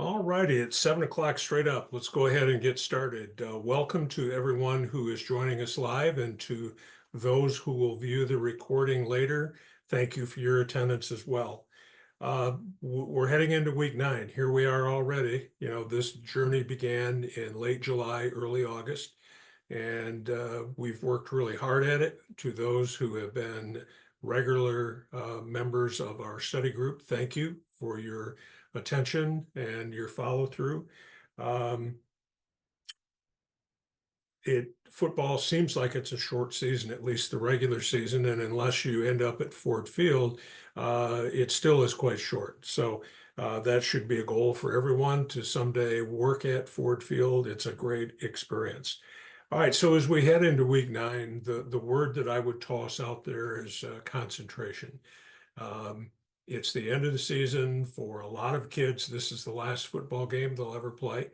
All righty, it's 7 o'clock straight up. Let's go ahead and get started. Welcome to everyone who is joining us live and to those who will view the recording later. Thank you for your attendance as well. We're heading into week 9. Here we are already. You know, this journey began in late July, early August, and we've worked really hard at it. To those who have been regular members of our study group, thank you for your attention and your follow through. Football seems like it's a short season, at least the regular season, and unless you end up at Ford Field, it still is quite short. So that should be a goal for everyone to someday work at Ford Field. It's a great experience. All right, so as we head into week 9, the word that I would toss out there is concentration. It's the end of the season for a lot of kids. This is the last football game they'll ever play.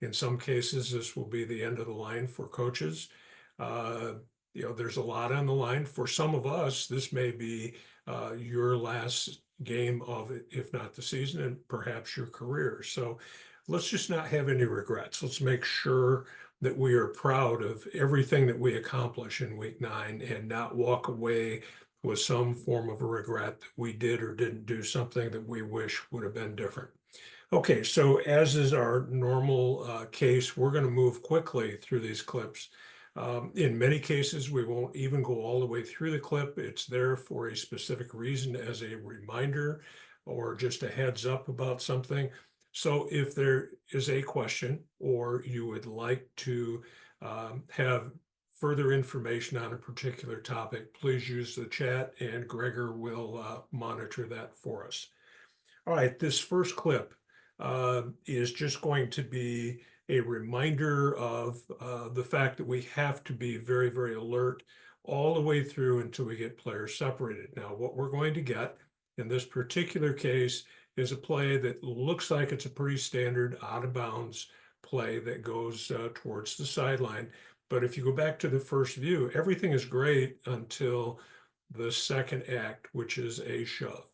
In some cases, this will be the end of the line for coaches. There's a lot on the line. For some of us, this may be your last game of it, if not the season, and perhaps your career. So let's just not have any regrets. Let's make sure that we are proud of everything that we accomplish in week 9 and not walk away with some form of a regret that we did or didn't do something that we wish would have been different. Okay, so as is our normal case, we're going to move quickly through these clips. In many cases, we won't even go all the way through the clip. It's there for a specific reason as a reminder or just a heads up about something. So if there is a question or you would like to have further information on a particular topic, please use the chat and Gregor will monitor that for us. All right, this first clip is just going to be a reminder of the fact that we have to be very, very alert all the way through until we get players separated. Now, what we're going to get in this particular case is a play that looks like it's a pretty standard out of bounds play that goes towards the sideline. But if you go back to the first view, everything is great until the second act, which is a shove.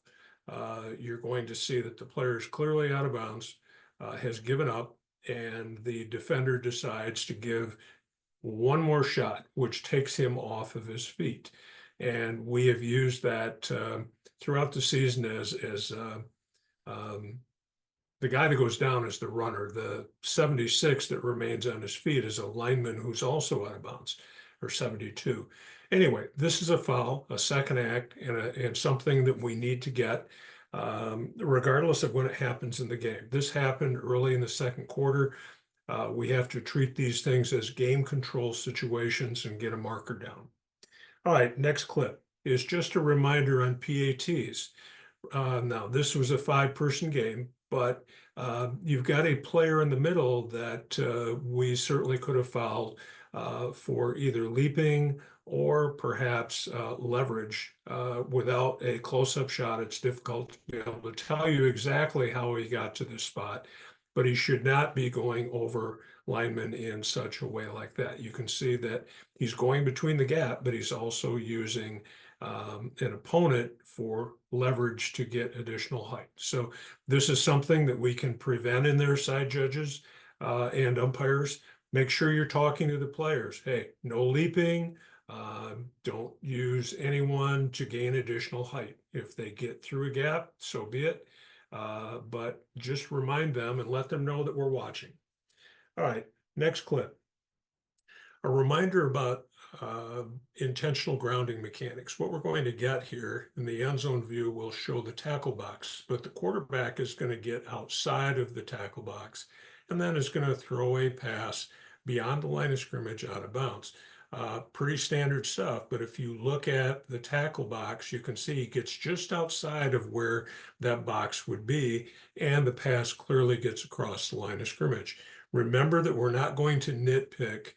You're going to see that the player is clearly out of bounds, has given up, and the defender decides to give one more shot, which takes him off of his feet. And we have used that throughout the season as the guy that goes down is the runner. The 76 that remains on his feet is a lineman who's also out of bounds, or 72. Anyway, this is a foul, a second act, and something that we need to get regardless of when it happens in the game. This happened early in the second quarter. We have to treat these things as game control situations and get a marker down. All right, next clip is just a reminder on PATs. Now, this was a 5-person game, but you've got a player in the middle that we certainly could have fouled for either leaping or perhaps leverage. Without a close-up shot, it's difficult to be able to tell you exactly how he got to this spot, but he should not be going over linemen in such a way like that. You can see that he's going between the gap, but he's also using an opponent for leverage to get additional height. So this is something that we can prevent in their side judges and umpires. Make sure you're talking to the players. Hey, no leaping. Don't use anyone to gain additional height. If they get through a gap, so be it. But just remind them and let them know that we're watching. All right, next clip. A reminder about intentional grounding mechanics. What we're going to get here in the end zone view will show the tackle box, but the quarterback is going to get outside of the tackle box and then is going to throw a pass beyond the line of scrimmage out of bounds. Pretty standard stuff, but if you look at the tackle box, you can see he gets just outside of where that box would be, and the pass clearly gets across the line of scrimmage. Remember that we're not going to nitpick.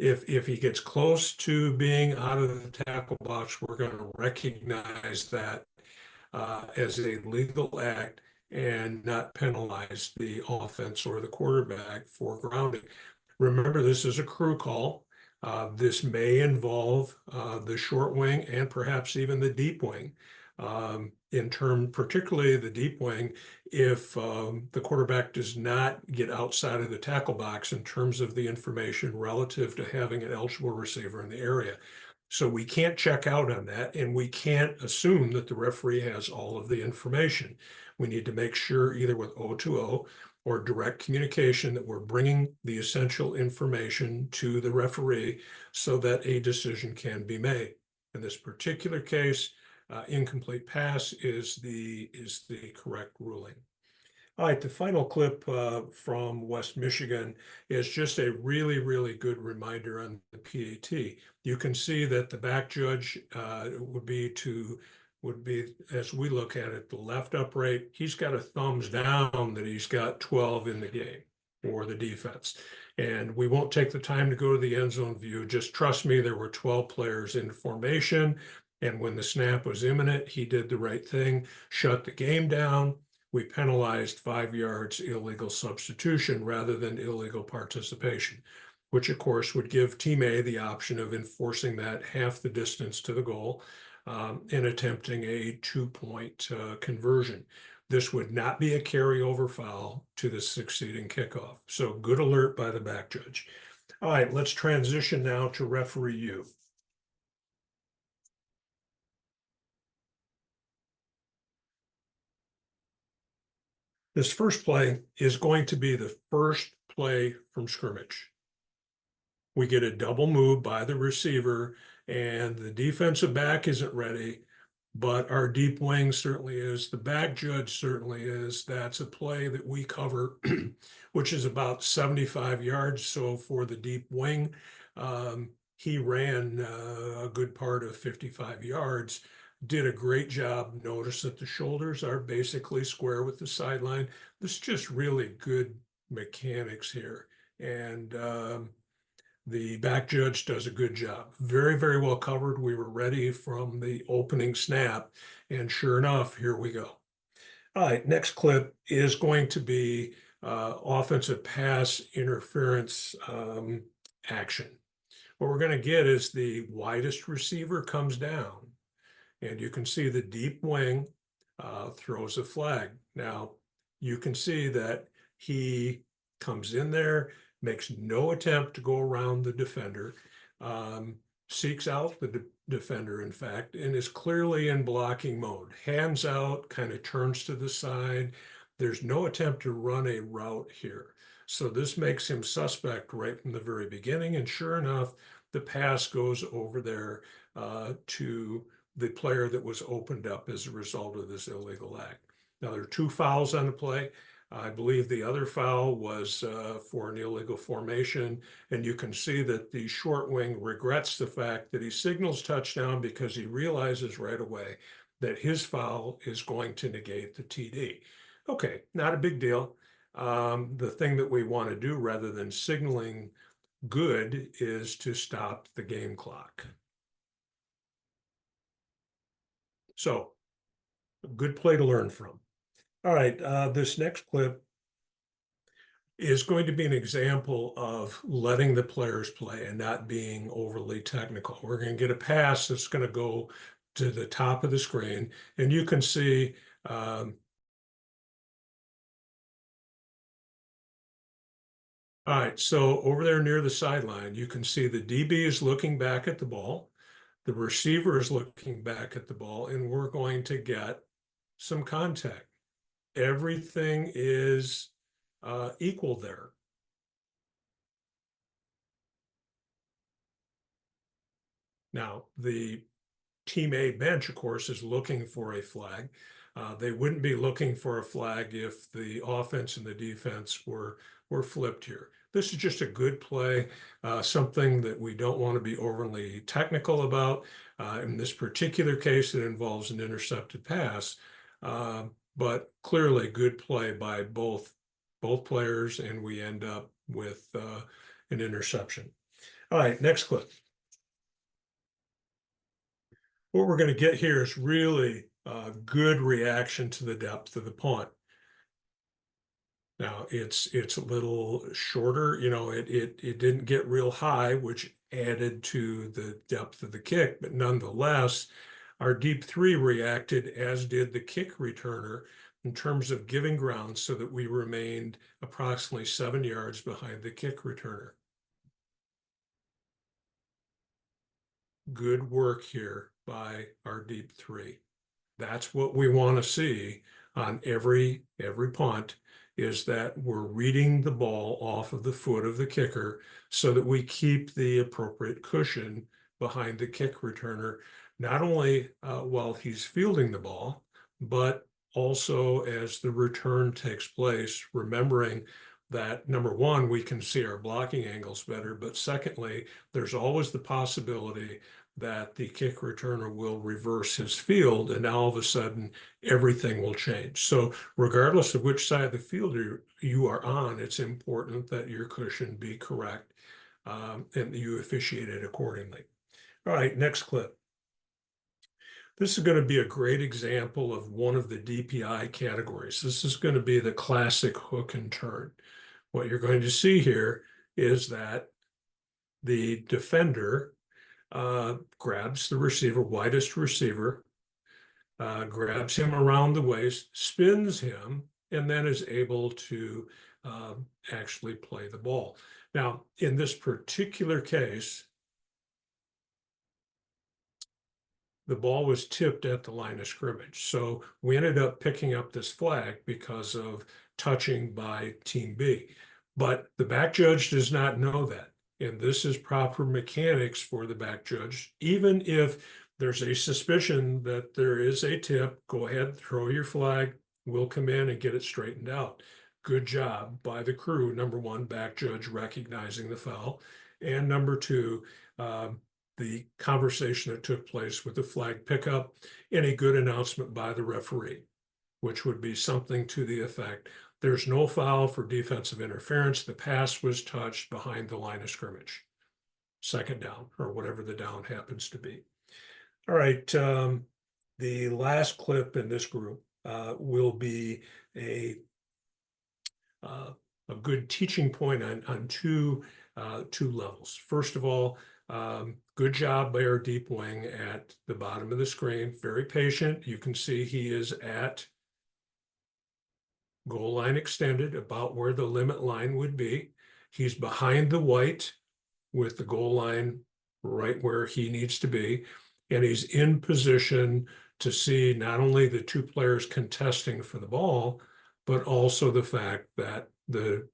If he gets close to being out of the tackle box, we're going to recognize that as a legal act and not penalize the offense or the quarterback for grounding. Remember, this is a crew call. This may involve the short wing and perhaps even the deep wing. particularly the deep wing, if the quarterback does not get outside of the tackle box in terms of the information relative to having an eligible receiver in the area. So we can't check out on that, and we can't assume that the referee has all of the information. We need to make sure either with O2O or direct communication that we're bringing the essential information to the referee so that a decision can be made. In this particular case, incomplete pass is the correct ruling. All right, the final clip from West Michigan is just a really, really good reminder on the PAT. You can see that the back judge would be, as we look at it, the left upright. He's got a thumbs down that he's got 12 in the game for the defense. And we won't take the time to go to the end zone view. Just trust me, there were 12 players in formation. And when the snap was imminent, he did the right thing, shut the game down. We penalized 5 yards illegal substitution rather than illegal participation, which of course would give Team A the option of enforcing that half the distance to the goal and attempting a 2-point conversion. This would not be a carryover foul to the succeeding kickoff. So good alert by the back judge. All right, let's transition now to referee U. This first play is going to be the first play from scrimmage. We get a double move by the receiver, and the defensive back isn't ready, but our deep wing certainly is. The back judge certainly is. That's a play that we cover, which is about 75 yards. So for the deep wing, he ran a good part of 55 yards. Did a great job. Notice that the shoulders are basically square with the sideline. This is just really good mechanics here. And the back judge does a good job. Very, very well covered. We were ready from the opening snap. And sure enough, here we go. All right, next clip is going to be offensive pass interference action. What we're going to get is the widest receiver comes down. And you can see the deep wing throws a flag. Now, you can see that he comes in there, makes no attempt to go around the defender, seeks out the defender, in fact, and is clearly in blocking mode. Hands out, kind of turns to the side. There's no attempt to run a route here. So this makes him suspect right from the very beginning. And sure enough, the pass goes over there to the player that was opened up as a result of this illegal act. Now, there are 2 fouls on the play. I believe the other foul was for an illegal formation, and you can see that the short wing regrets the fact that he signals touchdown because he realizes right away that his foul is going to negate the TD. Okay, not a big deal. The thing that we want to do rather than signaling good is to stop the game clock. So, a good play to learn from. All right, this next clip is going to be an example of letting the players play and not being overly technical. We're going to get a pass that's going to go to the top of the screen, and you can see all right, so over there near the sideline, you can see the DB is looking back at the ball. The receiver is looking back at the ball, and we're going to get some contact. Everything is equal there. Now, the Team A bench, of course, is looking for a flag. They wouldn't be looking for a flag if the offense and the defense were flipped here. This is just a good play, something that we don't want to be overly technical about. In this particular case, it involves an intercepted pass, but clearly good play by both players, and we end up with an interception. All right, next clip. What we're going to get here is really a good reaction to the depth of the punt. Now it's a little shorter, it didn't get real high, which added to the depth of the kick, but nonetheless, Our deep three reacted, as did the kick returner, in terms of giving ground so that we remained approximately 7 yards behind the kick returner. Good work here by our deep three. That's what we want to see on every punt, is that we're reading the ball off of the foot of the kicker so that we keep the appropriate cushion behind the kick returner, not only while he's fielding the ball, but also as the return takes place, remembering that number one, we can see our blocking angles better, but secondly, there's always the possibility that the kick returner will reverse his field, and now all of a sudden everything will change. So regardless of which side of the field you are on, it's important that your cushion be correct, and you officiate it accordingly. All right, next clip. This is going to be a great example of one of the DPI categories. This is going to be the classic hook and turn. What you're going to see here is that the defender grabs the receiver, widest receiver, grabs him around the waist, spins him, and then is able to actually play the ball. Now, in this particular case, the ball was tipped at the line of scrimmage. So we ended up picking up this flag because of touching by Team B. But the back judge does not know that. And this is proper mechanics for the back judge. Even if there's a suspicion that there is a tip, go ahead, throw your flag. We'll come in and get it straightened out. Good job by the crew. Number one, back judge recognizing the foul. And number two, the conversation that took place with the flag pickup and a good announcement by the referee, which would be something to the effect, there's no foul for defensive interference. The pass was touched behind the line of scrimmage. Second down, or whatever the down happens to be. All right, the last clip in this group will be a good teaching point on two levels. First of all, good job by our deep wing at the bottom of the screen. Very patient. You can see he is at goal line extended, about where the limit line would be. He's behind the white with the goal line right where he needs to be. And he's in position to see not only the two players contesting for the ball, but also the fact that the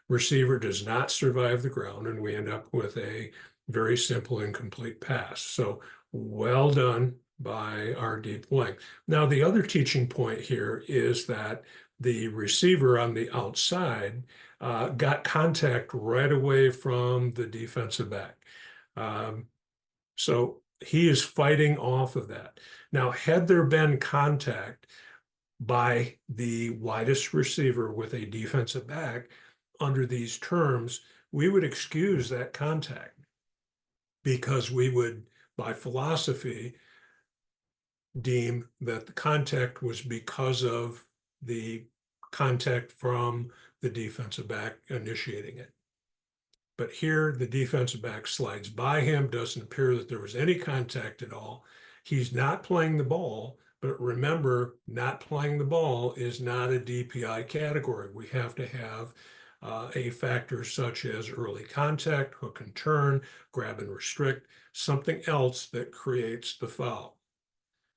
receiver does not survive the ground, and we end up with a very simple incomplete pass. So well done by our deep wing. Now, the other teaching point here is that the receiver on the outside got contact right away from the defensive back. So he is fighting off of that. Now, had there been contact by the widest receiver with a defensive back under these terms, we would excuse that contact because we would, by philosophy, deem that the contact was because of the contact from the defensive back initiating it. But here, the defensive back slides by him, doesn't appear that there was any contact at all. He's not playing the ball, but remember, not playing the ball is not a DPI category. We have to have a factor such as early contact, hook and turn, grab and restrict, something else that creates the foul.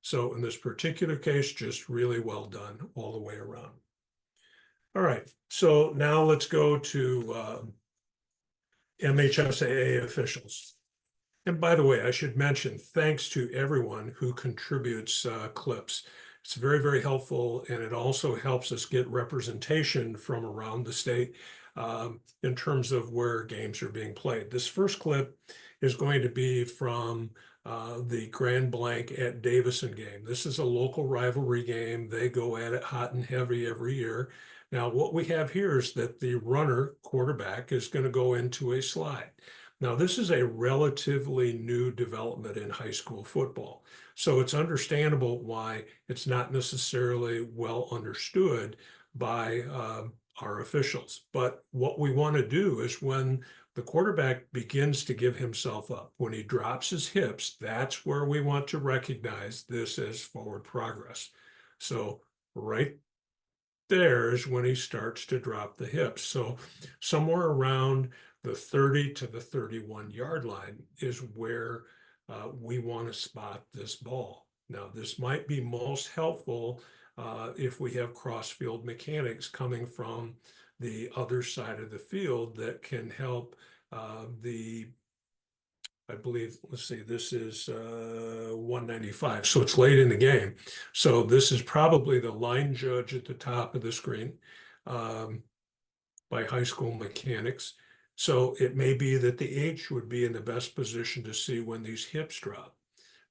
So in this particular case, just really well done all the way around. All right, so now let's go to MHSAA officials. And by the way, I should mention, thanks to everyone who contributes clips. It's very, very helpful, and it also helps us get representation from around the state in terms of where games are being played. This first clip is going to be from the Grand Blanc at Davison game. This is a local rivalry game. They go at it hot and heavy every year. Now, what we have here is that the runner quarterback is going to go into a slide. Now, this is a relatively new development in high school football. So it's understandable why it's not necessarily well understood by our officials. But what we want to do is when the quarterback begins to give himself up. When he drops his hips, that's where we want to recognize this as forward progress. So right there is when he starts to drop the hips. So somewhere around the 30 to the 31-yard line is where we want to spot this ball. Now, this might be most helpful if we have cross-field mechanics coming from the other side of the field that can help I believe, let's see, this is 195. So it's late in the game. So this is probably the line judge at the top of the screen by high school mechanics. So it may be that the H would be in the best position to see when these hips drop.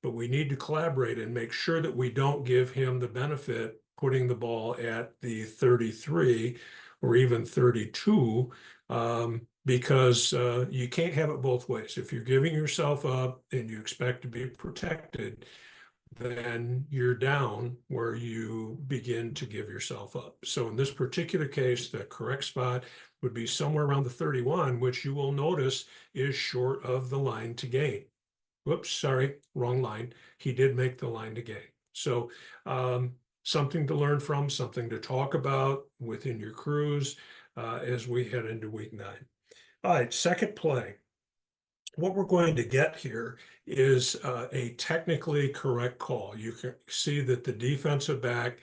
But we need to collaborate and make sure that we don't give him the benefit putting the ball at the 33 or even 32 because you can't have it both ways. If you're giving yourself up and you expect to be protected, then you're down where you begin to give yourself up. So in this particular case, the correct spot would be somewhere around the 31, which you will notice is short of the line to gain. Whoops, sorry, wrong line. He did make the line to gain. So something to learn from, something to talk about within your crews as we head into week 9. All right, second play. What we're going to get here is a technically correct call. You can see that the defensive back,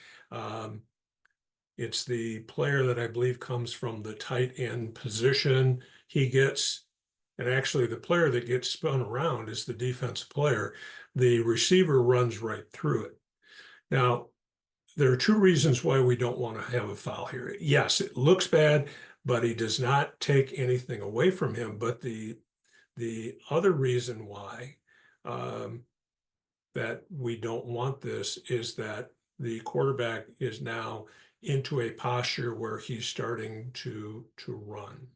it's the player that I believe comes from the tight end position. He gets, and actually the player that gets spun around is the defensive player. The receiver runs right through it. Now, there are two reasons why we don't want to have a foul here. Yes, it looks bad, but he does not take anything away from him. But the other reason why that we don't want this is that the quarterback is now into a posture where he's starting to run.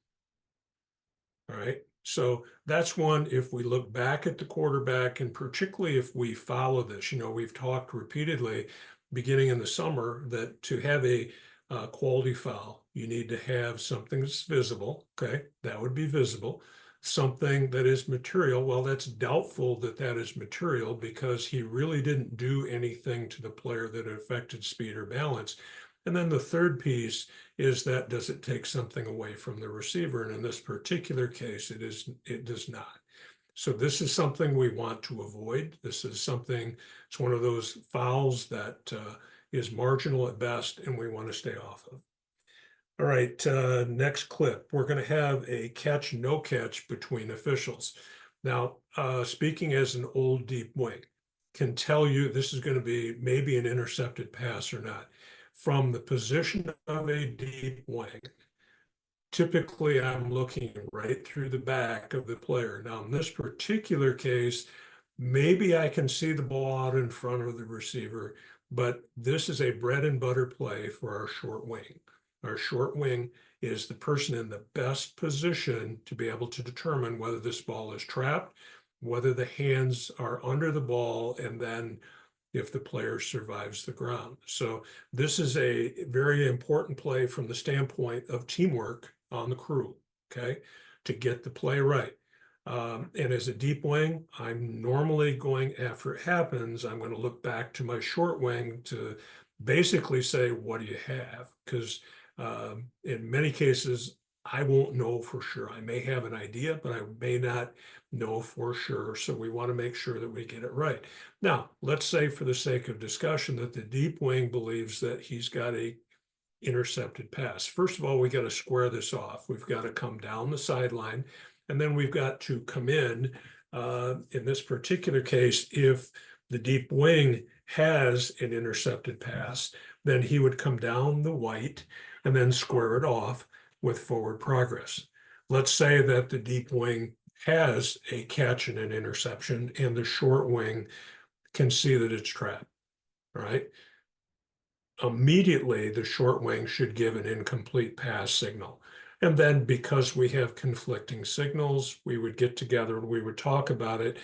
All right. So that's one, if we look back at the quarterback, and particularly if we follow this, we've talked repeatedly beginning in the summer that to have a quality foul, you need to have something that's visible. Okay. That would be visible. Something that is material. Well, that's doubtful that that is material because he really didn't do anything to the player that affected speed or balance. And then the third piece is that does it take something away from the receiver? And in this particular case, it does not. So this is something we want to avoid. This is something, it's one of those fouls that is marginal at best, and we want to stay off of. All right, next clip. We're going to have a catch, no catch between officials. Now, speaking as an old deep wing, can tell you this is going to be maybe an intercepted pass or not. From the position of a deep wing, typically I'm looking right through the back of the player. Now, in this particular case, maybe I can see the ball out in front of the receiver, but this is a bread and butter play for our short wing. Our short wing is the person in the best position to be able to determine whether this ball is trapped, whether the hands are under the ball, and then if the player survives the ground. So this is a very important play from the standpoint of teamwork on the crew, okay, to get the play right. And as a deep wing, I'm normally going, after it happens, I'm going to look back to my short wing to basically say, what do you have? Because in many cases, I won't know for sure. I may have an idea, but I may not know for sure. So we want to make sure that we get it right. Now, let's say for the sake of discussion that the deep wing believes that he's got a intercepted pass. First of all, we got to square this off. We've got to come down the sideline, and then we've got to come in this particular case, if the deep wing has an intercepted pass, then he would come down the white and then square it off with forward progress. Let's say that the deep wing has a catch and an interception, and the short wing can see that it's trapped, all right? Immediately, the short wing should give an incomplete pass signal. And then because we have conflicting signals, we would get together and we would talk about it,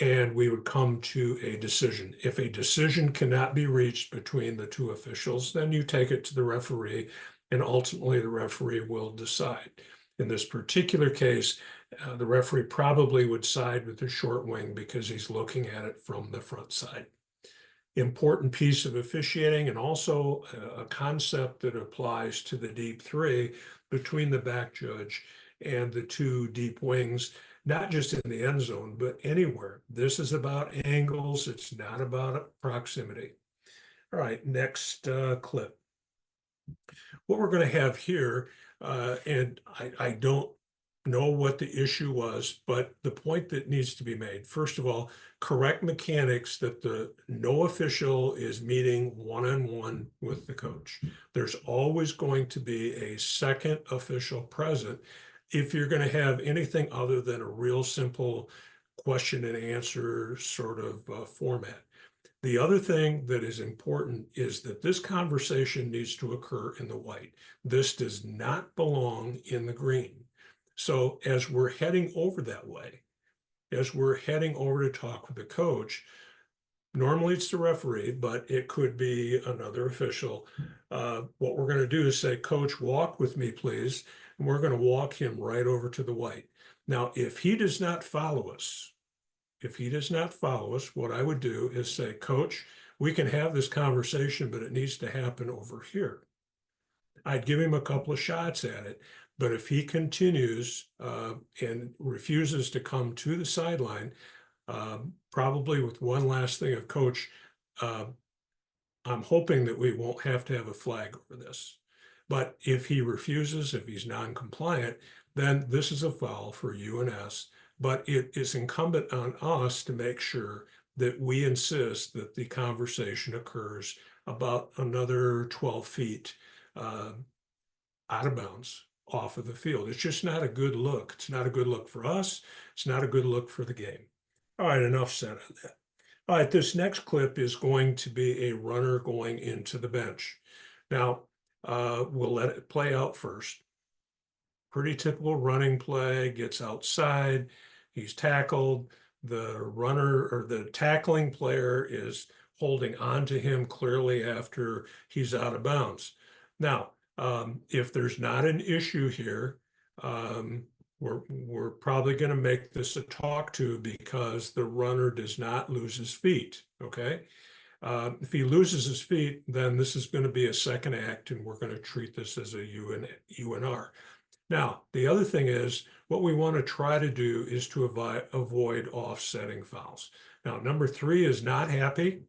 and we would come to a decision. If a decision cannot be reached between the two officials, then you take it to the referee, and ultimately the referee will decide. In this particular case, The referee probably would side with the short wing because he's looking at it from the front side. Important piece of officiating, and also a concept that applies to the deep three between the back judge and the two deep wings, not just in the end zone, but anywhere. This is about angles. It's not about proximity. All right, next clip. What we're going to have here, and I don't know what the issue was, but the point that needs to be made, first of all, correct mechanics that no official is meeting one-on-one with the coach. There's always going to be a second official present if you're going to have anything other than a real simple question and answer sort of format. The other thing that is important is that this conversation needs to occur in the white. This does not belong in the green. So as we're heading over that way, as we're heading over to talk with the coach, normally it's the referee, but it could be another official. What we're going to do is say, Coach, walk with me, please. And we're going to walk him right over to the white. Now, if he does not follow us, what I would do is say, Coach, we can have this conversation, but it needs to happen over here. I'd give him a couple of shots at it, but if he continues and refuses to come to the sideline, probably with one last thing of, Coach, I'm hoping that we won't have to have a flag over this. But if he refuses, if he's non-compliant, then this is a foul for UNS. But it is incumbent on us to make sure that we insist that the conversation occurs about another 12 feet out of bounds off of the field. It's just not a good look. It's not a good look for us. It's not a good look for the game. All right, enough said on that. All right, this next clip is going to be a runner going into the bench. Now, we'll let it play out first. Pretty typical running play, gets outside, he's tackled. The runner or the tackling player is holding on to him clearly after he's out of bounds. Now, if there's not an issue here, we're probably going to make this a talk to because the runner does not lose his feet, okay? If he loses his feet, then this is going to be a second act, and we're going to treat this as a UNR. Now, the other thing is, what we want to try to do is to avoid offsetting fouls. Now, number 3 is not happy.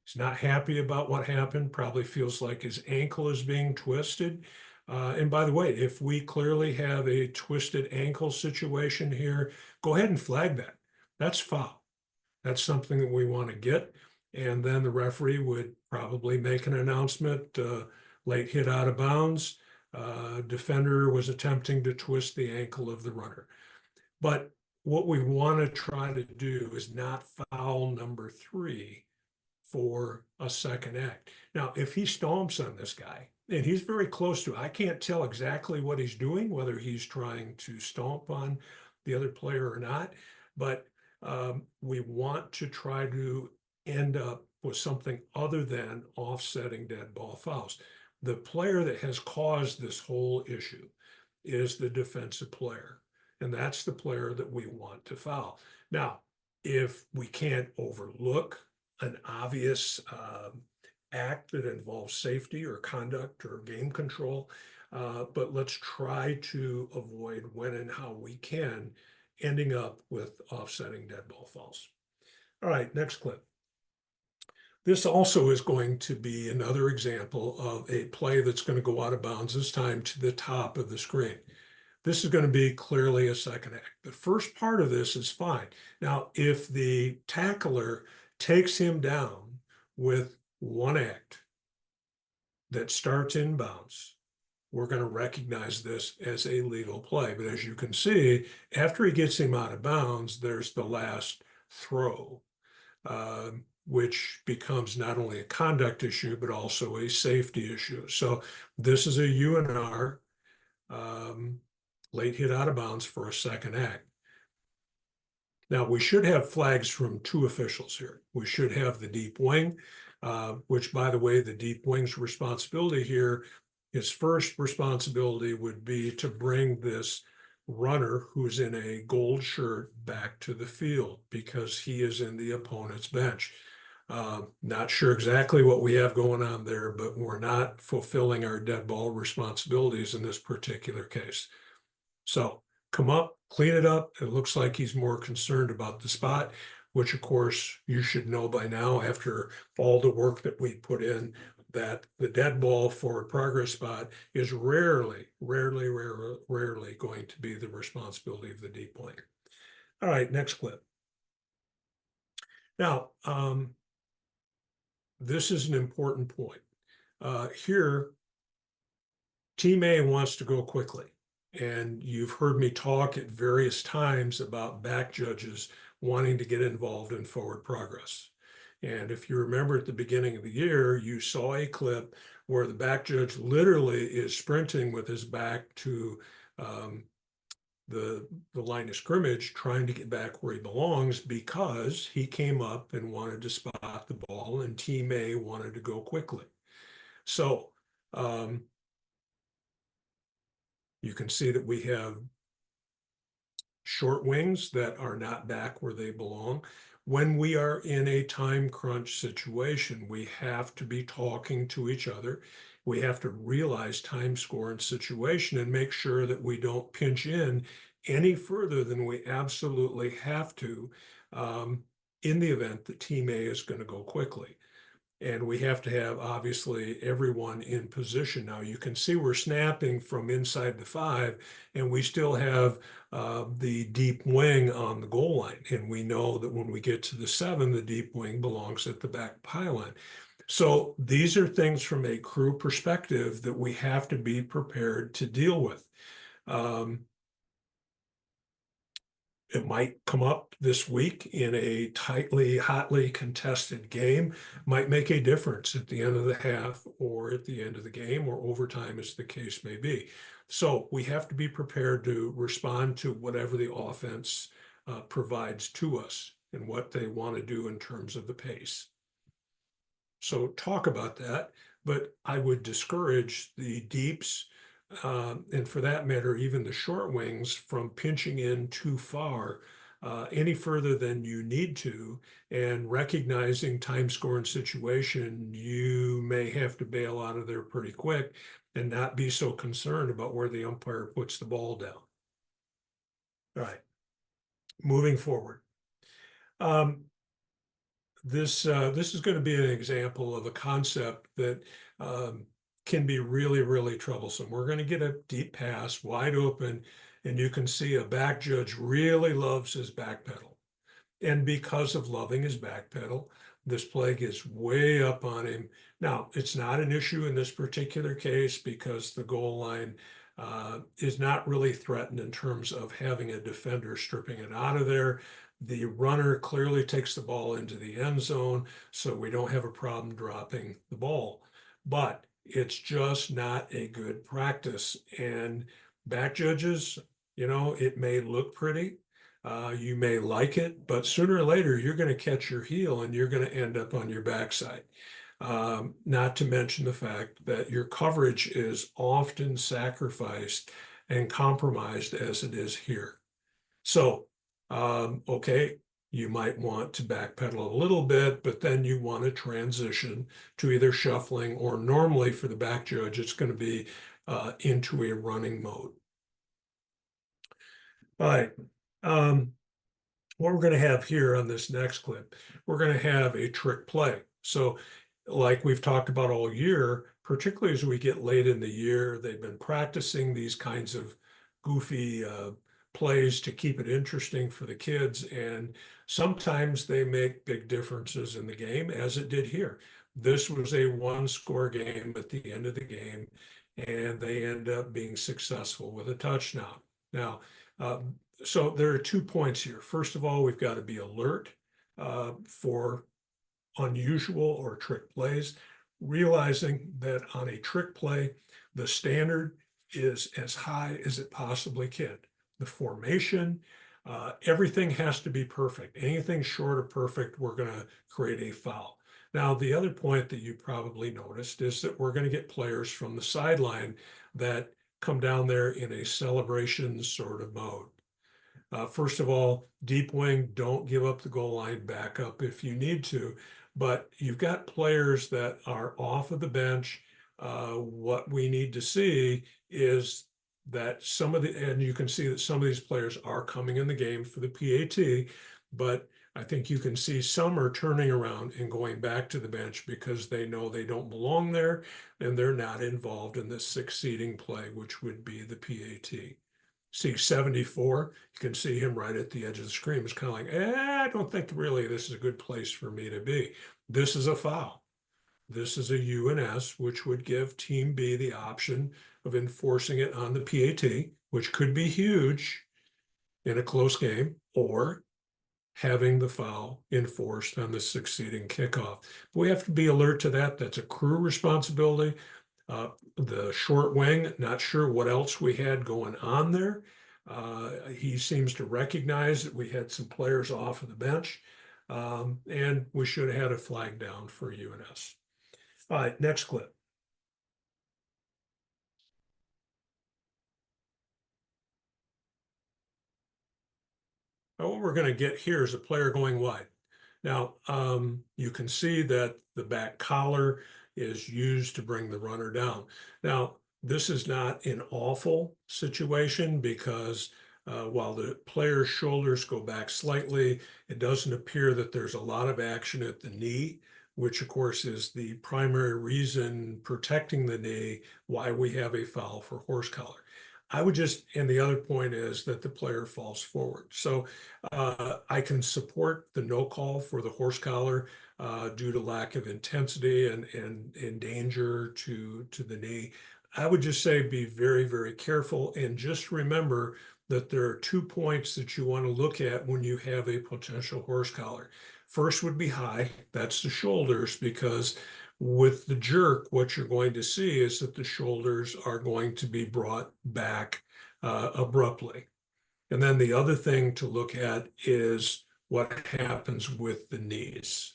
He's not happy about what happened, probably feels like his ankle is being twisted. And by the way, if we clearly have a twisted ankle situation here, go ahead and flag that. That's foul. That's something that we want to get. And then the referee would probably make an announcement, late hit out of bounds. Defender was attempting to twist the ankle of the runner. But what we want to try to do is not foul number 3 for a second act. Now, if he stomps on this guy, and he's very close to, I can't tell exactly what he's doing, whether he's trying to stomp on the other player or not, but we want to try to end up with something other than offsetting dead ball fouls. The player that has caused this whole issue is the defensive player, and that's the player that we want to foul. Now, if we can't overlook an obvious act that involves safety or conduct or game control, but let's try to avoid when and how we can ending up with offsetting dead ball fouls. All right, next clip. This also is going to be another example of a play that's going to go out of bounds, this time to the top of the screen. This is going to be clearly a second act. The first part of this is fine. Now, if the tackler takes him down with one act that starts in bounds, we're going to recognize this as a legal play. But as you can see, after he gets him out of bounds, there's the last throw, which becomes not only a conduct issue, but also a safety issue. So this is a UNR, late hit out of bounds for a second act. Now, we should have flags from 2 officials here. We should have the deep wing, which, by the way, the deep wing's responsibility here, his first responsibility would be to bring this runner who's in a gold shirt back to the field because he is in the opponent's bench. Not sure exactly what we have going on there, but we're not fulfilling our dead ball responsibilities in this particular case. So come up, clean it up. It looks like he's more concerned about the spot, which of course you should know by now after all the work that we put in, that the dead ball forward progress spot is rarely going to be the responsibility of the deep wing. All right, next clip. Now, this is an important point. Here, Team A wants to go quickly. And you've heard me talk at various times about back judges wanting to get involved in forward progress. And if you remember at the beginning of the year, you saw a clip where the back judge literally is sprinting with his back to the line of scrimmage, trying to get back where he belongs because he came up and wanted to spot the ball and Team A wanted to go quickly. So you can see that we have short wings that are not back where they belong. When we are in a time crunch situation, we have to be talking to each other. We have to realize time, score, and situation and make sure that we don't pinch in any further than we absolutely have to in the event that Team A is going to go quickly. And we have to have, obviously, everyone in position. Now, you can see we're snapping from inside the 5, and we still have the deep wing on the goal line. And we know that when we get to the 7, the deep wing belongs at the back pylon. So these are things from a crew perspective that we have to be prepared to deal with. It might come up this week in a hotly contested game, might make a difference at the end of the half or at the end of the game or overtime, as the case may be. So we have to be prepared to respond to whatever the offense provides to us and what they want to do in terms of the pace. So talk about that, but I would discourage the deeps and for that matter, even the short wings from pinching in too far any further than you need to, and recognizing time, score, and situation, you may have to bail out of there pretty quick and not be so concerned about where the umpire puts the ball down. All right, moving forward. This is going to be an example of a concept that can be really troublesome. We're going to get a deep pass wide open, and you can see a back judge really loves his back pedal. And because of loving his back pedal, this play gets way up on him. Now, it's not an issue in this particular case because the goal line is not really threatened in terms of having a defender stripping it out of there. The runner clearly takes the ball into the end zone, so we don't have a problem dropping the ball. But it's just not a good practice. And back judges, it may look pretty. You may like it, but sooner or later, you're going to catch your heel and you're going to end up on your backside. Not to mention the fact that your coverage is often sacrificed and compromised as it is here. So, okay, you might want to backpedal a little bit, but then you want to transition to either shuffling or normally for the back judge, it's going to be into a running mode. All right. What we're going to have here on this next clip, we're going to have a trick play. So like we've talked about all year, particularly as we get late in the year, they've been practicing these kinds of goofy plays to keep it interesting for the kids. And sometimes they make big differences in the game, as it did here. This was a one-score game at the end of the game, and they end up being successful with a touchdown. Now, so there are 2 points here. First of all, we've got to be alert for unusual or trick plays, realizing that on a trick play, the standard is as high as it possibly can. The formation, everything has to be perfect. Anything short of perfect, we're going to create a foul. Now, the other point that you probably noticed is that we're going to get players from the sideline that come down there in a celebration sort of mode. First of all, deep wing, don't give up the goal line, back up if you need to. But you've got players that are off of the bench. What we need to see is that and you can see that some of these players are coming in the game for the PAT, but I think you can see some are turning around and going back to the bench because they know they don't belong there and they're not involved in the succeeding play, which would be the PAT. See 74, you can see him right at the edge of the screen. It's kind of like, I don't think really this is a good place for me to be. This is a foul. This is a UNS, which would give Team B the option of enforcing it on the PAT, which could be huge in a close game, or having the foul enforced on the succeeding kickoff. But we have to be alert to that. That's a crew responsibility. The short wing, not sure what else we had going on there. He seems to recognize that we had some players off of the bench, and we should have had a flag down for UNS. All right, next clip. Now, what we're going to get here is a player going wide. Now, you can see that the back collar is used to bring the runner down. Now, this is not an awful situation because while the player's shoulders go back slightly, it doesn't appear that there's a lot of action at the knee, which of course is the primary reason protecting the knee, why we have a foul for horse collar. And the other point is that the player falls forward. So I can support the no call for the horse collar due to lack of intensity and danger to the knee. I would just say be very, very careful and just remember that there are 2 points that you want to look at when you have a potential horse collar. First would be high, that's the shoulders, because with the jerk, what you're going to see is that the shoulders are going to be brought back abruptly. And then the other thing to look at is what happens with the knees.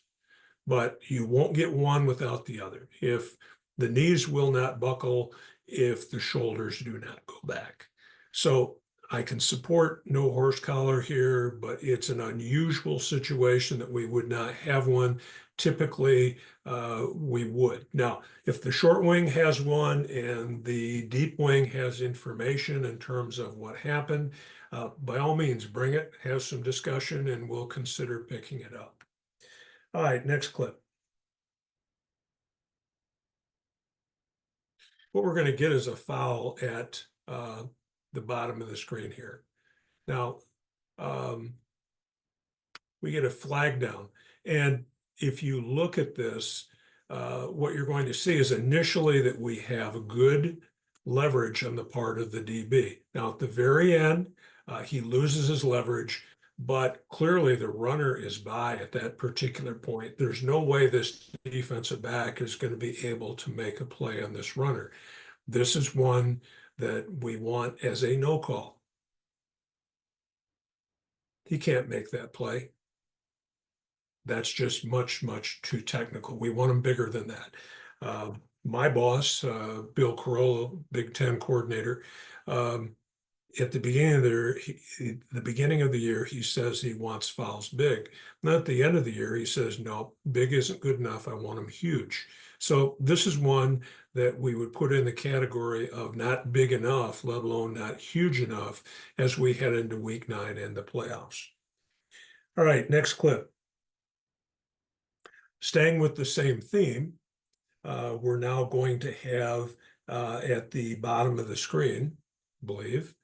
But you won't get one without the other. If the knees will not buckle, if the shoulders do not go back. So I can support no horse collar here, but it's an unusual situation that we would not have one. Typically, we would. Now, if the short wing has one and the deep wing has information in terms of what happened, by all means, bring it, have some discussion, and we'll consider picking it up. All right, next clip. What we're going to get is a foul at the bottom of the screen here. Now, we get a flag down. And if you look at this, what you're going to see is initially that we have a good leverage on the part of the DB. Now, at the very end, he loses his leverage, but clearly the runner is by at that particular point. There's no way this defensive back is going to be able to make a play on this runner. This is one that we want as a no call. He can't make that play. That's just much, much too technical. We want him bigger than that. My boss, Bill Carollo, Big Ten coordinator, at the beginning of the year, he says he wants fouls big. Not at the end of the year, he says, no, big isn't good enough. I want them huge. So this is one that we would put in the category of not big enough, let alone not huge enough as we head into week 9 and the playoffs. All right, next clip. Staying with the same theme, we're now going to have at the bottom of the screen, I believe,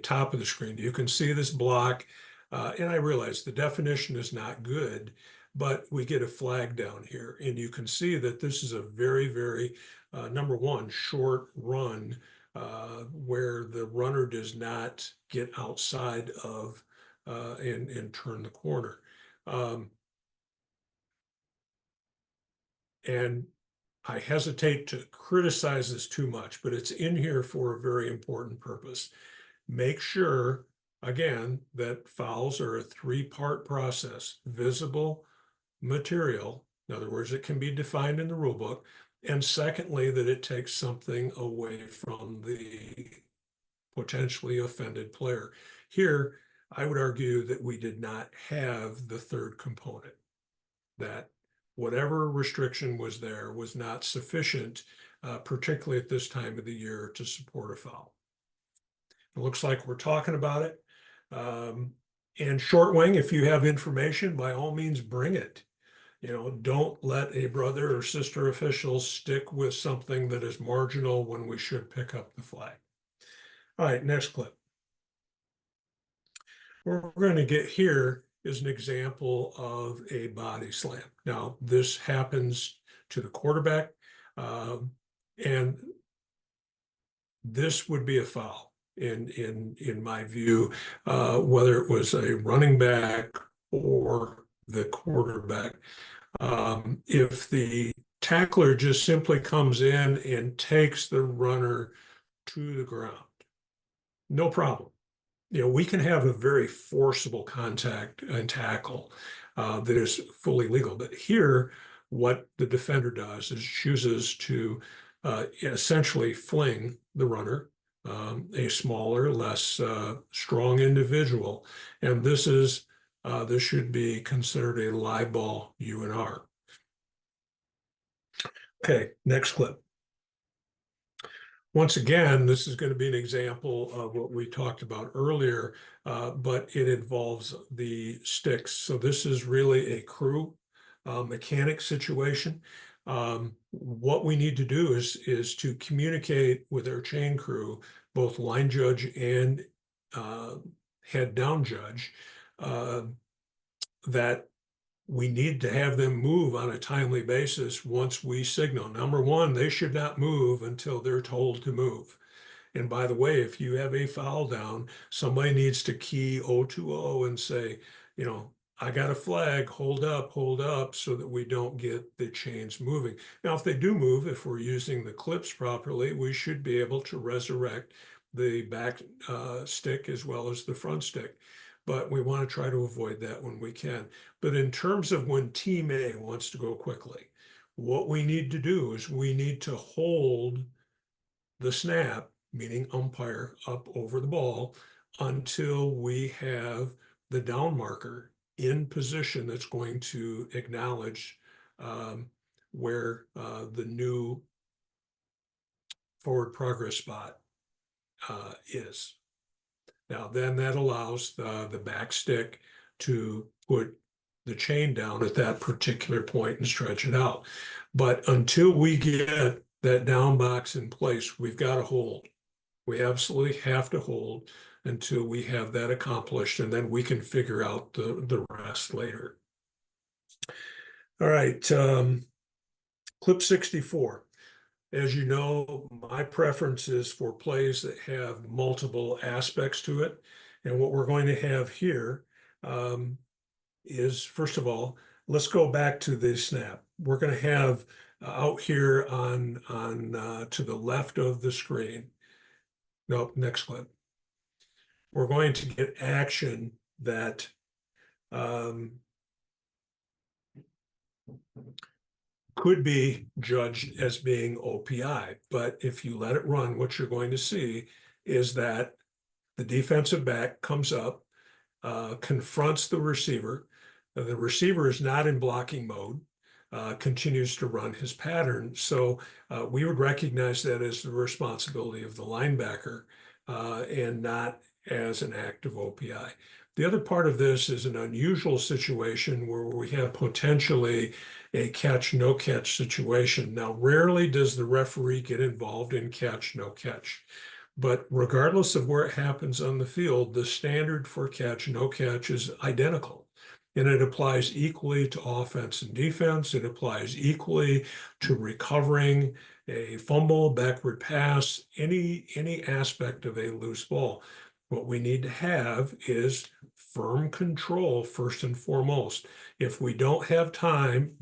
top of the screen, you can see this block. And I realize the definition is not good, but we get a flag down here. And you can see that this is a very, very, number one, short run where the runner does not get outside of and turn the corner. And I hesitate to criticize this too much, but it's in here for a very important purpose. Make sure, again, that fouls are a 3-part process: visible, material, in other words, it can be defined in the rule book, And secondly, that it takes something away from the potentially offended player. Here, I would argue that we did not have the third component, that whatever restriction was there was not sufficient, particularly at this time of the year, to support a foul. It looks like we're talking about it. And short wing, if you have information, by all means, bring it. Don't let a brother or sister official stick with something that is marginal when we should pick up the flag. All right, next clip. What we're going to get here is an example of a body slam. Now, this happens to the quarterback, and this would be a foul in my view, whether it was a running back or the quarterback. If the tackler just simply comes in and takes the runner to the ground, no problem. We can have a very forcible contact and tackle that is fully legal. But here, what the defender does is chooses to essentially fling the runner, a smaller, less strong individual. And this should be considered a live ball UNR. Okay, next clip. Once again, this is going to be an example of what we talked about earlier, but it involves the sticks. So this is really a crew mechanic situation. What we need to do is to communicate with our chain crew, both line judge and head down judge, that we need to have them move on a timely basis once we signal. Number one, they should not move until they're told to move. And by the way, if you have a foul down, somebody needs to key 020 and say, I got a flag, hold up, so that we don't get the chains moving. Now, if they do move, if we're using the clips properly, we should be able to resurrect the back stick as well as the front stick. But we want to try to avoid that when we can. But in terms of when Team A wants to go quickly, what we need to do is we need to hold the snap, meaning umpire, up over the ball until we have the down marker in position that's going to acknowledge where the new forward progress spot is. Now, then that allows the back stick to put the chain down at that particular point and stretch it out. But until we get that down box in place, we've got to hold. We absolutely have to hold until we have that accomplished, and then we can figure out the rest later. All right, clip 64. As you know, my preference is for plays that have multiple aspects to it. And what we're going to have here is, first of all, let's go back to the snap. We're going to have out here on to the left of the screen. Nope, next clip. We're going to get action that could be judged as being OPI. But if you let it run, what you're going to see is that the defensive back comes up, confronts the receiver. The receiver is not in blocking mode, continues to run his pattern. So we would recognize that as the responsibility of the linebacker and not as an act of OPI. The other part of this is an unusual situation where we have potentially a catch, no catch situation. Now, rarely does the referee get involved in catch, no catch. But regardless of where it happens on the field, the standard for catch, no catch is identical. And it applies equally to offense and defense. It applies equally to recovering a fumble, backward pass, any aspect of a loose ball. What we need to have is firm control first and foremost. If we don't have time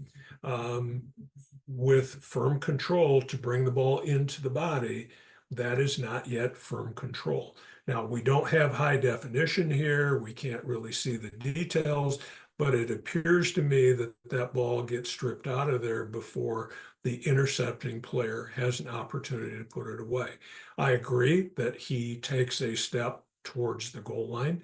with firm control to bring the ball into the body, that is not yet firm control. Now, we don't have high definition here. We can't really see the details, but it appears to me that that ball gets stripped out of there before the intercepting player has an opportunity to put it away. I agree that he takes a step towards the goal line,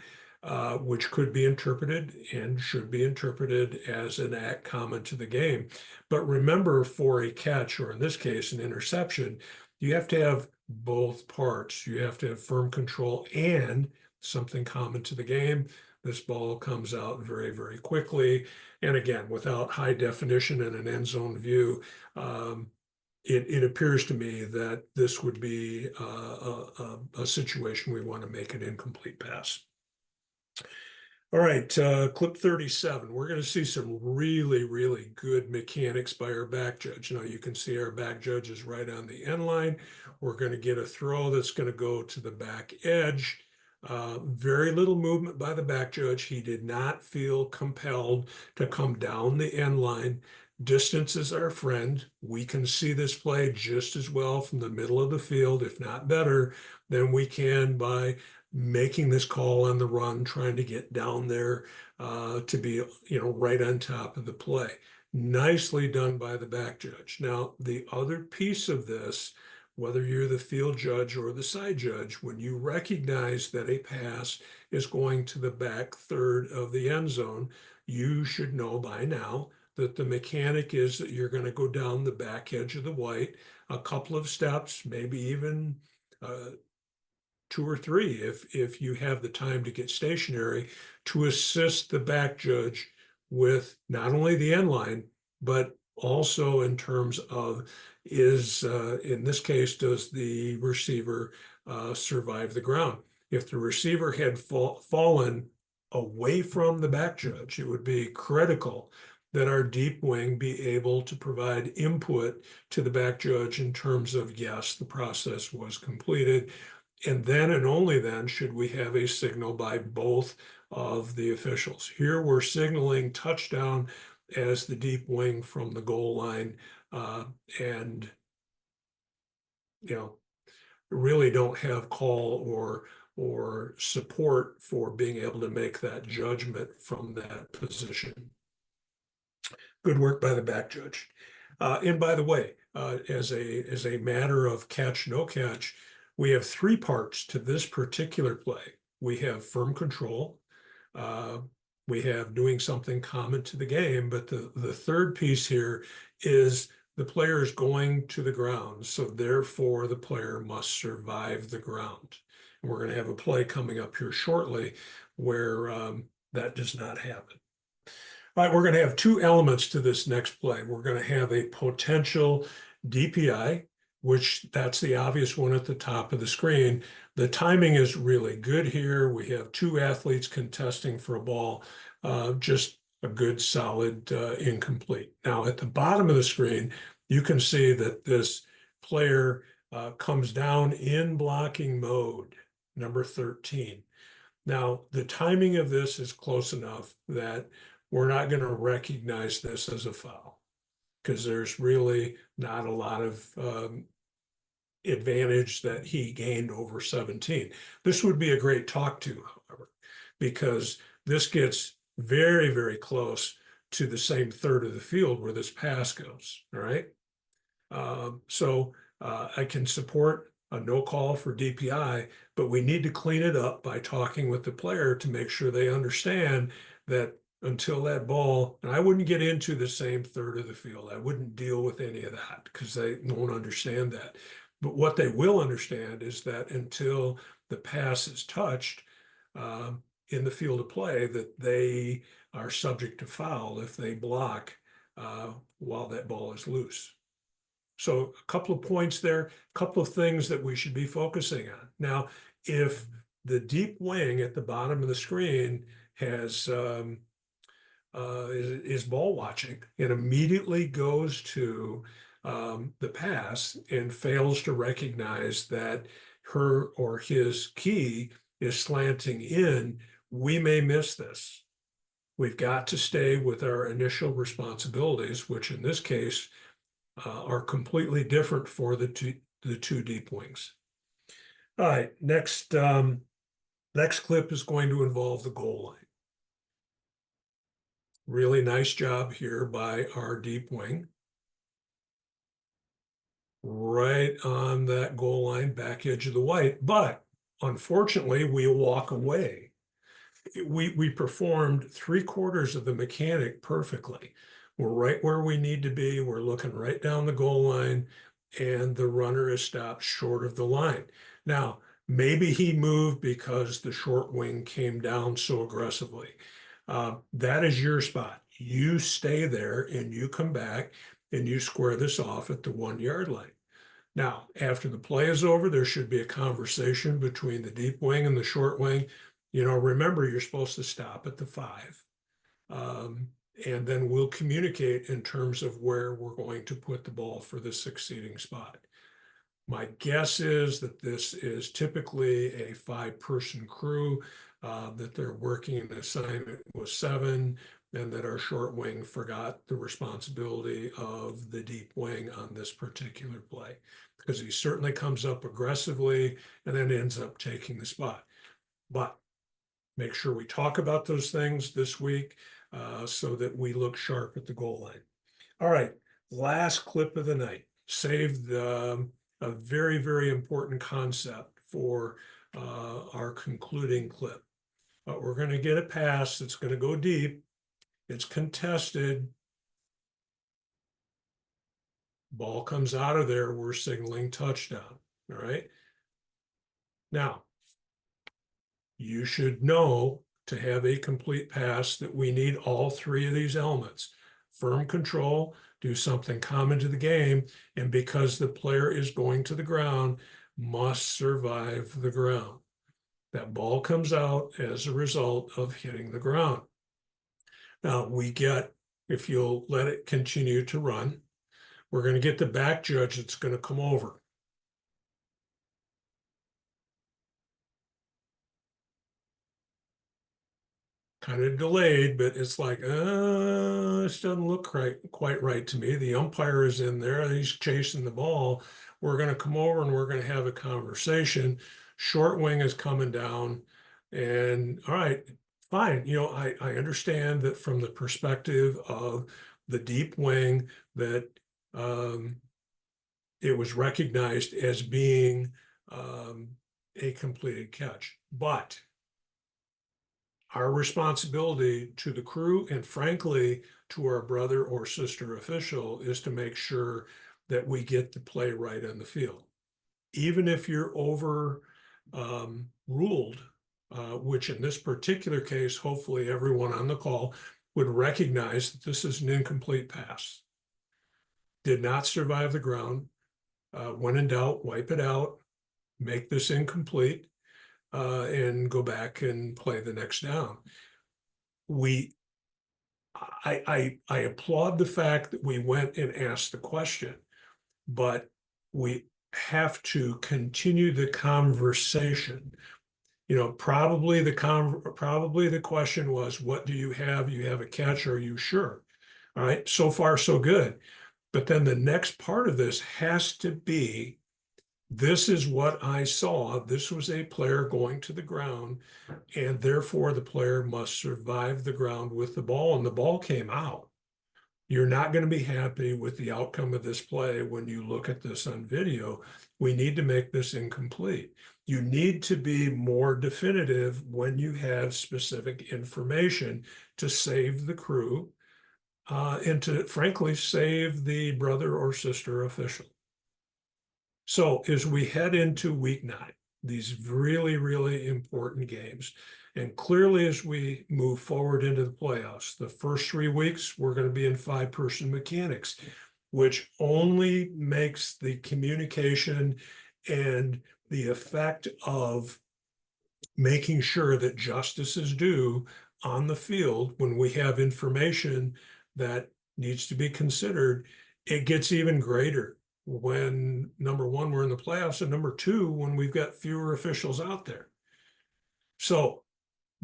which could be interpreted and should be interpreted as an act common to the game. But remember, for a catch, or in this case, an interception, you have to have both parts. You have to have firm control and something common to the game. This ball comes out very, very quickly. And again, without high definition and an end zone view, it appears to me that this would be a situation we want to make an incomplete pass. All right, clip 37. We're going to see some really, really good mechanics by our back judge. Now you can see our back judge is right on the end line. We're going to get a throw that's going to go to the back edge. Very little movement by the back judge. He did not feel compelled to come down the end line. Distance is our friend. We can see this play just as well from the middle of the field, if not better, than we can by making this call on the run, trying to get down there to be, right on top of the play. Nicely done by the back judge. Now, the other piece of this, whether you're the field judge or the side judge, when you recognize that a pass is going to the back third of the end zone, you should know by now that the mechanic is that you're going to go down the back edge of the white a couple of steps, maybe even 2 or 3 if you have the time to get stationary, to assist the back judge with not only the end line, but also in terms of in this case, does the receiver survive the ground? If the receiver had fallen away from the back judge, it would be critical that our deep wing be able to provide input to the back judge in terms of, yes, the process was completed. And then and only then should we have a signal by both of the officials. Here we're signaling touchdown as the deep wing from the goal line, and really don't have call or support for being able to make that judgment from that position. Good work by the back judge. And by the way, as a matter of catch, no catch, we have 3 parts to this particular play. We have firm control. We have doing something common to the game, but the third piece here is the player is going to the ground. So therefore the player must survive the ground. And we're going to have a play coming up here shortly where that does not happen. All right, we're going to have 2 elements to this next play. We're going to have a potential DPI, which that's the obvious one at the top of the screen. The timing is really good here. We have 2 athletes contesting for a ball, just a good, solid incomplete. Now, at the bottom of the screen, you can see that this player comes down in blocking mode, number 13. Now, the timing of this is close enough that we're not going to recognize this as a foul because there's really not a lot of advantage that he gained over 17. This would be a great talk to, however, because this gets very, very close to the same third of the field where this pass goes, all right? So I can support a no call for DPI, but we need to clean it up by talking with the player to make sure they understand that until that ball, and I wouldn't get into the same third of the field. I wouldn't deal with any of that because they won't understand that. But what they will understand is that until the pass is touched in the field of play, that they are subject to foul if they block while that ball is loose. So a couple of points there, a couple of things that we should be focusing on. Now, if the deep wing at the bottom of the screen is ball watching and immediately goes to the pass and fails to recognize that her or his key is slanting in, we may miss this. We've got to stay with our initial responsibilities, which in this case are completely different for the two deep wings. All right, next clip is going to involve the goal line. Really nice job here by our deep wing. Right on that goal line, back edge of the white. But unfortunately, we walk away. We performed 3/4 of the mechanic perfectly. We're right where we need to be. We're looking right down the goal line, and the runner is stopped short of the line. Now, maybe he moved because the short wing came down so aggressively. That is your spot. You stay there and you come back and you square this off at the 1 yard line. Now, after the play is over, there should be a conversation between the deep wing and the short wing. Remember, you're supposed to stop at the 5. And then we'll communicate in terms of where we're going to put the ball for the succeeding spot. My guess is that this is typically a 5-person crew, that they're working an assignment with 7, and that our short wing forgot the responsibility of the deep wing on this particular play, because he certainly comes up aggressively and then ends up taking the spot. But make sure we talk about those things this week, so that we look sharp at the goal line. All right, last clip of the night. Saved a very, very important concept for our concluding clip. We're going to get a pass that's going to go deep. It's contested. Ball comes out of there. We're signaling touchdown. All right. Now, you should know to have a complete pass that we need all 3 of these elements. Firm control, do something common to the game, and because the player is going to the ground, must survive the ground. That ball comes out as a result of hitting the ground. Now if you'll let it continue to run, we're going to get the back judge that's going to come over. Kind of delayed, but it's like, this doesn't look quite right to me. The umpire is in there, he's chasing the ball. We're going to come over and we're going to have a conversation. Short wing is coming down, and all right, fine. I understand that from the perspective of the deep wing that it was recognized as being a completed catch, but our responsibility to the crew and frankly to our brother or sister official is to make sure that we get the play right on the field. Even if you're over ruled, which in this particular case, hopefully everyone on the call would recognize that this is an incomplete pass. Did not survive the ground. When in doubt, wipe it out, make this incomplete, and go back and play the next down. I applaud the fact that we went and asked the question, but we have to continue the conversation. Probably the question was, what do you have? You have a catch, are you sure? All right, so far so good. But then the next part of this has to be, this is what I saw. This was a player going to the ground, and therefore the player must survive the ground with the ball, and the ball came out. You're not going to be happy with the outcome of this play when you look at this on video. We need to make this incomplete. You need to be more definitive when you have specific information to save the crew, and to frankly save the brother or sister official. So as we head into week 9, these really, really important games, and clearly as we move forward into the playoffs, the first 3 weeks, we're going to be in 5-person mechanics, which only makes the communication and the effect of making sure that justice is due on the field when we have information that needs to be considered, it gets even greater when, number one, we're in the playoffs, and number 2, when we've got fewer officials out there. So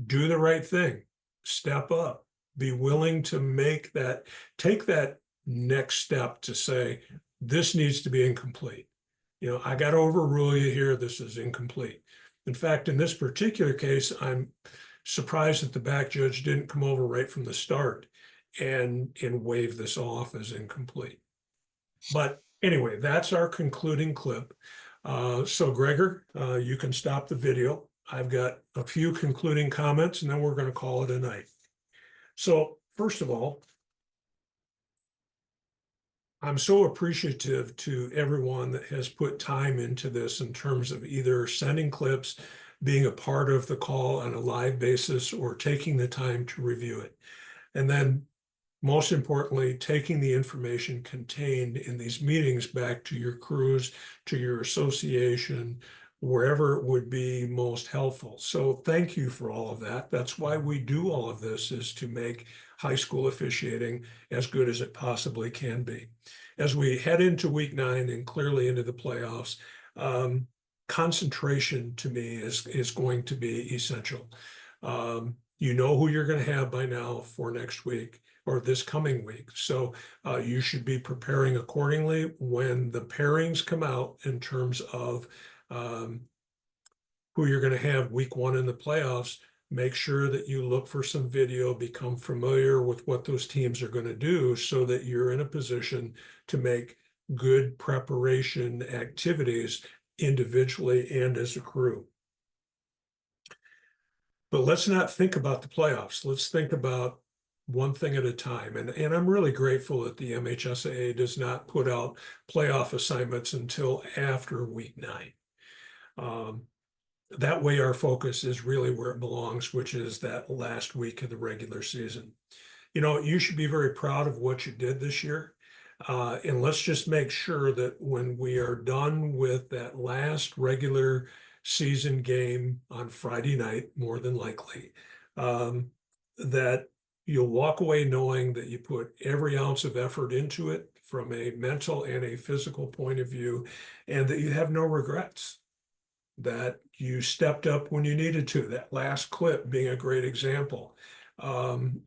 do the right thing, step up, be willing to take that next step to say, this needs to be incomplete. I got to overrule you here. This is incomplete. In fact, in this particular case, I'm surprised that the back judge didn't come over right from the start and wave this off as incomplete. But anyway, that's our concluding clip. So Gregor, you can stop the video. I've got a few concluding comments, and then we're going to call it a night. So first of all, I'm so appreciative to everyone that has put time into this in terms of either sending clips, being a part of the call on a live basis, or taking the time to review it. And then most importantly, taking the information contained in these meetings back to your crews, to your association, wherever it would be most helpful. So thank you for all of that. That's why we do all of this, is to make high school officiating as good as it possibly can be. As we head into week 9 and clearly into the playoffs, concentration to me is going to be essential. You know who you're going to have by now for next week or this coming week. So you should be preparing accordingly when the pairings come out in terms of who you're going to have week 1 in the playoffs. Make sure that you look for some video, become familiar with what those teams are going to do so that you're in a position to make good preparation activities individually and as a crew. But let's not think about the playoffs. Let's think about one thing at a time. And I'm really grateful that the MHSAA does not put out playoff assignments until after week 9. That way our focus is really where it belongs, which is that last week of the regular season. You know, you should be very proud of what you did this year. And let's just make sure that when we are done with that last regular season game on Friday night, more than likely, that you'll walk away knowing that you put every ounce of effort into it from a mental and a physical point of view, and that you have no regrets, that you stepped up when you needed to. That last clip being a great example. I'm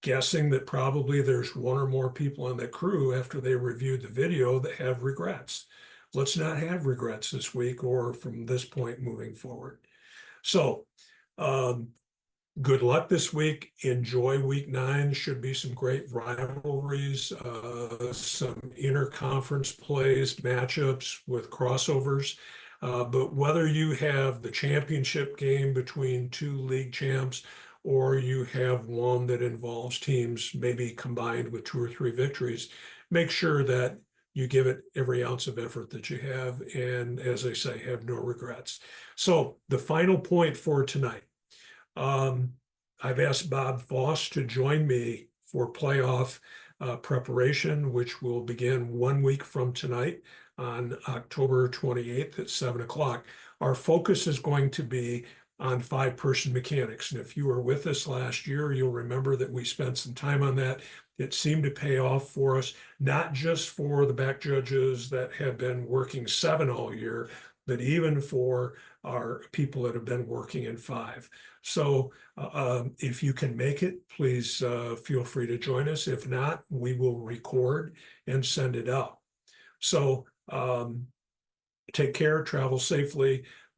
guessing that probably there's one or more people on the crew after they reviewed the video that have regrets. Let's not have regrets this week or from this point moving forward. So good luck this week. Enjoy week 9. Should be some great rivalries, some interconference plays, matchups with crossovers. But whether you have the championship game between 2 league champs, or you have one that involves teams maybe combined with 2 or 3 victories, make sure that you give it every ounce of effort that you have. And as I say, have no regrets. So the final point for tonight. I've asked Bob Foss to join me for playoff preparation, which will begin 1 week from tonight on October 28th at 7 o'clock. Our focus is going to be on 5-person mechanics. And if you were with us last year, you'll remember that we spent some time on that. It seemed to pay off for us, not just for the back judges that have been working 7 all year, but even for our people that have been working in 5. So if you can make it, please feel free to join us. If not, we will record and send it out. So take care, travel safely.